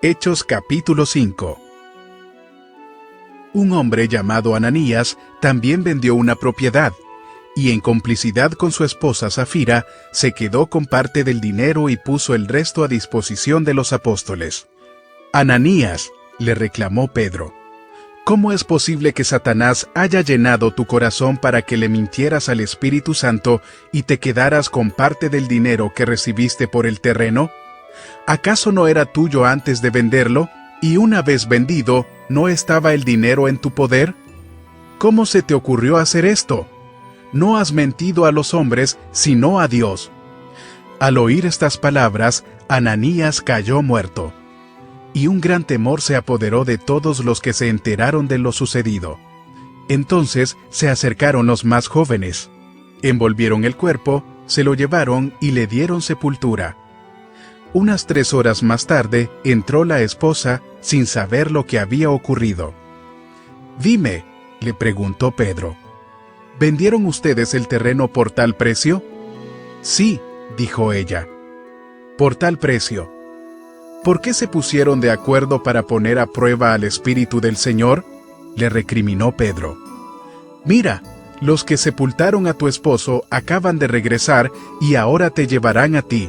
Hechos capítulo 5. Un hombre llamado Ananías también vendió una propiedad, y en complicidad con su esposa Safira, se quedó con parte del dinero y puso el resto a disposición de los apóstoles. «Ananías», le reclamó Pedro, «¿cómo es posible que Satanás haya llenado tu corazón para que le mintieras al Espíritu Santo y te quedaras con parte del dinero que recibiste por el terreno? ¿Acaso no era tuyo antes de venderlo? Y una vez vendido, ¿no estaba el dinero en tu poder? ¿Cómo se te ocurrió hacer esto? No has mentido a los hombres, sino a Dios». Al oír estas palabras, Ananías cayó muerto. Y un gran temor se apoderó de todos los que se enteraron de lo sucedido. Entonces se acercaron los más jóvenes, envolvieron el cuerpo, se lo llevaron y le dieron sepultura. Unas 3 horas más tarde entró la esposa sin saber lo que había ocurrido. «Dime», le preguntó Pedro, «¿vendieron ustedes el terreno por tal precio?» «Sí», dijo ella, «por tal precio». «¿Por qué se pusieron de acuerdo para poner a prueba al Espíritu del Señor?», le recriminó Pedro. «Mira, los que sepultaron a tu esposo acaban de regresar y ahora te llevarán a ti».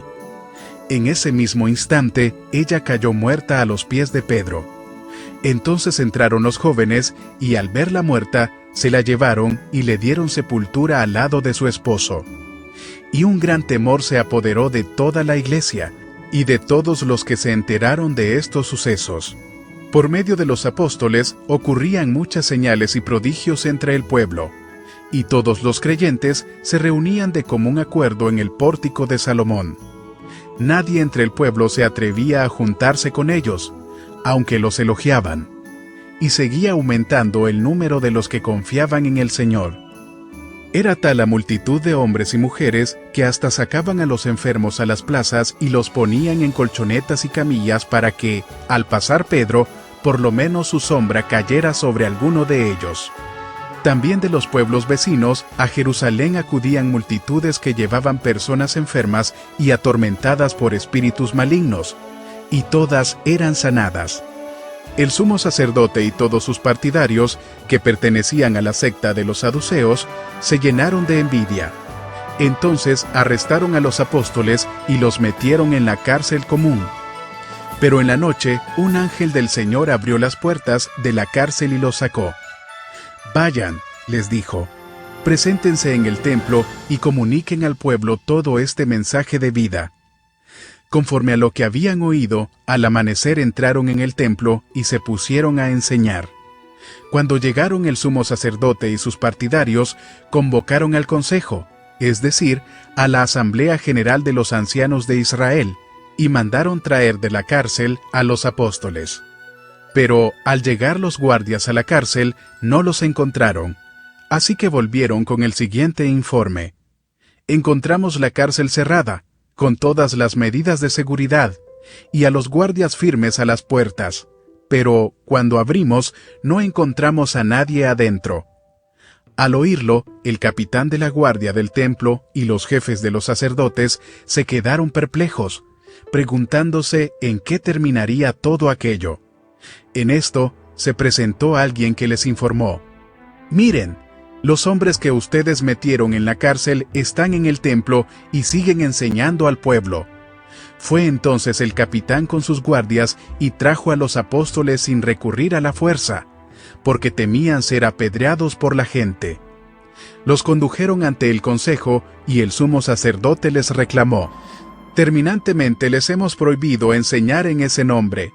En ese mismo instante, ella cayó muerta a los pies de Pedro. Entonces entraron los jóvenes y al verla muerta, se la llevaron y le dieron sepultura al lado de su esposo. Y un gran temor se apoderó de toda la iglesia y de todos los que se enteraron de estos sucesos. Por medio de los apóstoles ocurrían muchas señales y prodigios entre el pueblo, y todos los creyentes se reunían de común acuerdo en el pórtico de Salomón. Nadie entre el pueblo se atrevía a juntarse con ellos, aunque los elogiaban, y seguía aumentando el número de los que confiaban en el Señor. Era tal la multitud de hombres y mujeres que hasta sacaban a los enfermos a las plazas y los ponían en colchonetas y camillas para que, al pasar Pedro, por lo menos su sombra cayera sobre alguno de ellos. También de los pueblos vecinos a Jerusalén acudían multitudes que llevaban personas enfermas y atormentadas por espíritus malignos, y todas eran sanadas. El sumo sacerdote y todos sus partidarios, que pertenecían a la secta de los saduceos, se llenaron de envidia. Entonces arrestaron a los apóstoles y los metieron en la cárcel común. Pero en la noche, un ángel del Señor abrió las puertas de la cárcel y los sacó. «Vayan», les dijo, «preséntense en el templo y comuniquen al pueblo todo este mensaje de vida». Conforme a lo que habían oído, al amanecer entraron en el templo y se pusieron a enseñar. Cuando llegaron el sumo sacerdote y sus partidarios, convocaron al consejo, es decir, a la asamblea general de los ancianos de Israel, y mandaron traer de la cárcel a los apóstoles. Pero al llegar los guardias a la cárcel, no los encontraron, así que volvieron con el siguiente informe. «Encontramos la cárcel cerrada, con todas las medidas de seguridad, y a los guardias firmes a las puertas, pero cuando abrimos no encontramos a nadie adentro». Al oírlo, el capitán de la guardia del templo y los jefes de los sacerdotes se quedaron perplejos, preguntándose en qué terminaría todo aquello. En esto se presentó alguien que les informó: «Miren, los hombres que ustedes metieron en la cárcel están en el templo y siguen enseñando al pueblo». Fue entonces el capitán con sus guardias y trajo a los apóstoles sin recurrir a la fuerza, porque temían ser apedreados por la gente. Los condujeron ante el consejo y el sumo sacerdote les reclamó: «Terminantemente les hemos prohibido enseñar en ese nombre.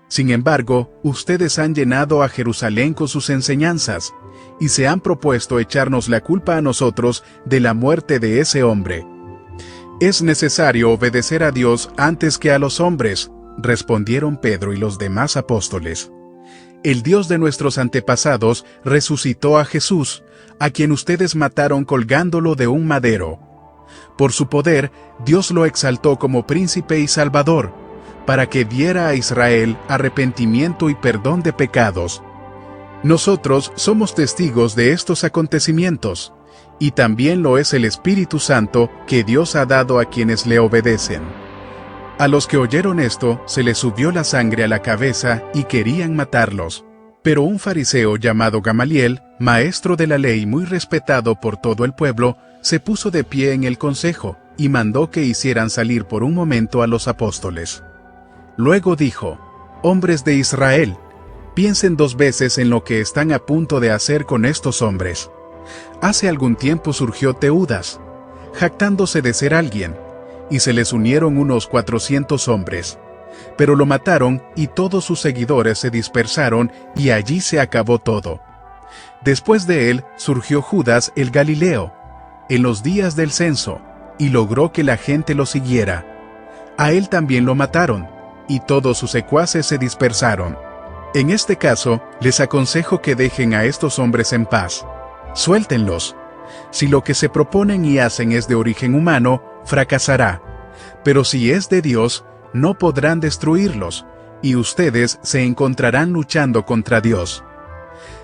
Sin embargo, ustedes han llenado a Jerusalén con sus enseñanzas, y se han propuesto echarnos la culpa a nosotros de la muerte de ese hombre». «Es necesario obedecer a Dios antes que a los hombres», respondieron Pedro y los demás apóstoles. «El Dios de nuestros antepasados resucitó a Jesús, a quien ustedes mataron colgándolo de un madero. Por su poder, Dios lo exaltó como príncipe y salvador, para que diera a Israel arrepentimiento y perdón de pecados. Nosotros somos testigos de estos acontecimientos, y también lo es el Espíritu Santo que Dios ha dado a quienes le obedecen. A los que oyeron esto, se les subió la sangre a la cabeza y querían matarlos. Pero un fariseo llamado Gamaliel, maestro de la ley muy respetado por todo el pueblo, se puso de pie en el consejo y mandó que hicieran salir por un momento a los apóstoles. Luego dijo: «Hombres de Israel, piensen 2 veces en lo que están a punto de hacer con estos hombres. Hace algún tiempo surgió Teudas, jactándose de ser alguien, y se les unieron unos 400 hombres. Pero lo mataron y todos sus seguidores se dispersaron y allí se acabó todo. Después de él surgió Judas el Galileo, en los días del censo, y logró que la gente lo siguiera. A él también lo mataron, y todos sus secuaces se dispersaron. En este caso, les aconsejo que dejen a estos hombres en paz. Suéltenlos. Si lo que se proponen y hacen es de origen humano, fracasará. Pero si es de Dios, no podrán destruirlos, y ustedes se encontrarán luchando contra Dios».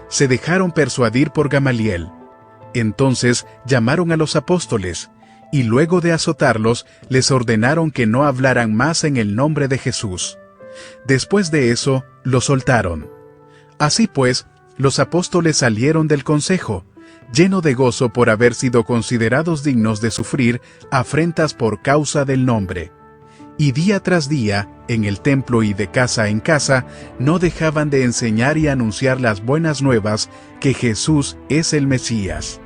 Se dejaron persuadir por Gamaliel. Entonces llamaron a los apóstoles, y luego de azotarlos, les ordenaron que no hablaran más en el nombre de Jesús. Después de eso, los soltaron. Así pues, los apóstoles salieron del consejo, lleno de gozo por haber sido considerados dignos de sufrir afrentas por causa del nombre. Y día tras día, en el templo y de casa en casa, no dejaban de enseñar y anunciar las buenas nuevas que Jesús es el Mesías.